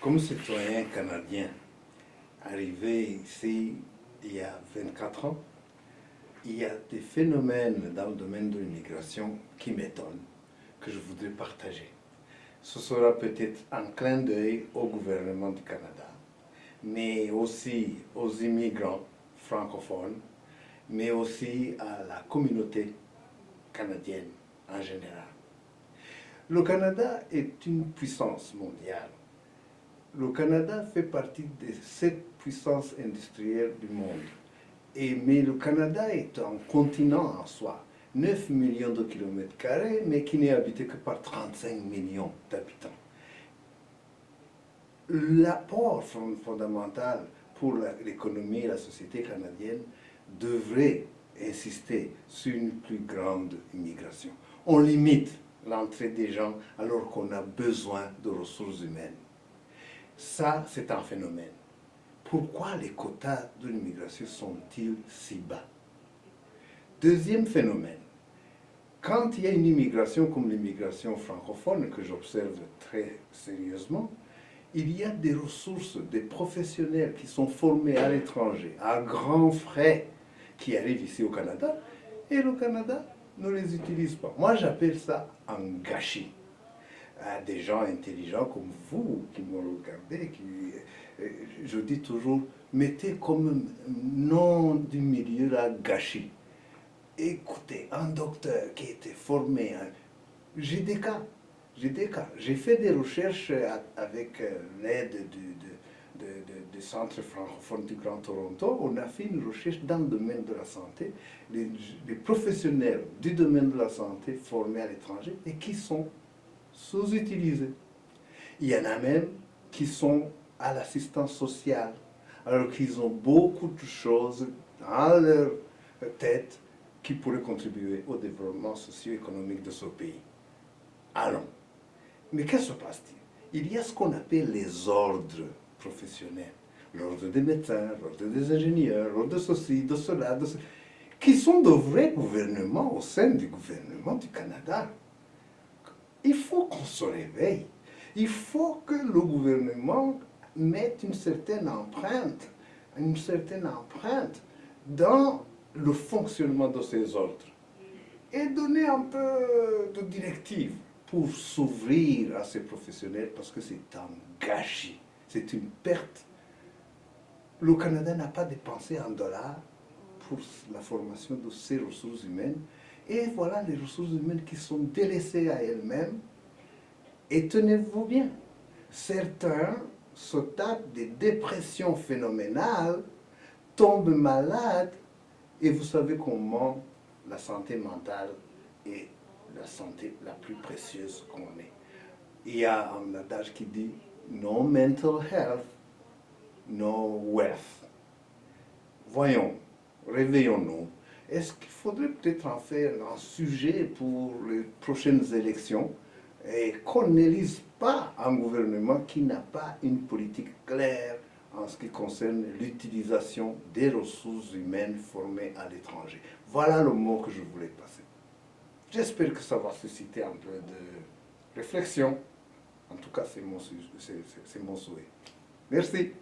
Comme citoyen canadien arrivé ici il y a 24 ans, il y a des phénomènes dans le domaine de l'immigration qui m'étonnent, que je voudrais partager. Ce sera peut-être un clin d'œil au gouvernement du Canada, mais aussi aux immigrants francophones, mais aussi à la communauté canadienne en général. Le Canada est une puissance mondiale. Le Canada fait partie des 7 puissances industrielles du monde. Mais le Canada est un continent en soi, 9 millions de kilomètres carrés, mais qui n'est habité que par 35 millions d'habitants. L'apport fondamental pour l'économie et la société canadienne devrait insister sur une plus grande immigration. On limite l'entrée des gens alors qu'on a besoin de ressources humaines. Ça, c'est un phénomène. Pourquoi les quotas de l'immigration sont-ils si bas? Deuxième phénomène, quand il y a une immigration comme l'immigration francophone, que j'observe très sérieusement, il y a des ressources, des professionnels qui sont formés à l'étranger, à grands frais, qui arrivent ici au Canada, et le Canada ne les utilise pas. Moi, j'appelle ça un gâchis. À des gens intelligents comme vous qui me regardez, je dis toujours, mettez comme nom du milieu là gâchis. Écoutez, un docteur qui était formé, j'ai des cas, j'ai fait des recherches avec l'aide du Centre francophone du Grand Toronto. On a fait une recherche dans le domaine de la santé, les professionnels du domaine de la santé formés à l'étranger et qui sont sous-utilisés. Il y en a même qui sont à l'assistance sociale, alors qu'ils ont beaucoup de choses dans leur tête qui pourraient contribuer au développement socio-économique de ce pays. Allons. Mais qu'est-ce qui se passe-t-il? Il y a ce qu'on appelle les ordres professionnels. L'ordre des médecins, l'ordre des ingénieurs, l'ordre de ceci, de cela, qui sont de vrais gouvernements au sein du gouvernement du Canada. Il faut qu'on se réveille. Il faut que le gouvernement mette une certaine empreinte dans le fonctionnement de ces ordres et donner un peu de directives pour s'ouvrir à ces professionnels parce que c'est un gâchis, c'est une perte. Le Canada n'a pas dépensé un dollar pour la formation de ces ressources humaines. Et voilà les ressources humaines qui sont délaissées à elles-mêmes. Et tenez-vous bien, certains se tapent des dépressions phénoménales, tombent malades, et vous savez comment la santé mentale est la santé la plus précieuse qu'on ait. Il y a un adage qui dit « No mental health, no wealth ». Voyons, réveillons-nous. Est-ce qu'il faudrait peut-être en faire un sujet pour les prochaines élections et qu'on n'élise pas un gouvernement qui n'a pas une politique claire en ce qui concerne l'utilisation des ressources humaines formées à l'étranger? Voilà le mot que je voulais passer. J'espère que ça va susciter un peu de réflexion. En tout cas, c'est mon souhait. Merci.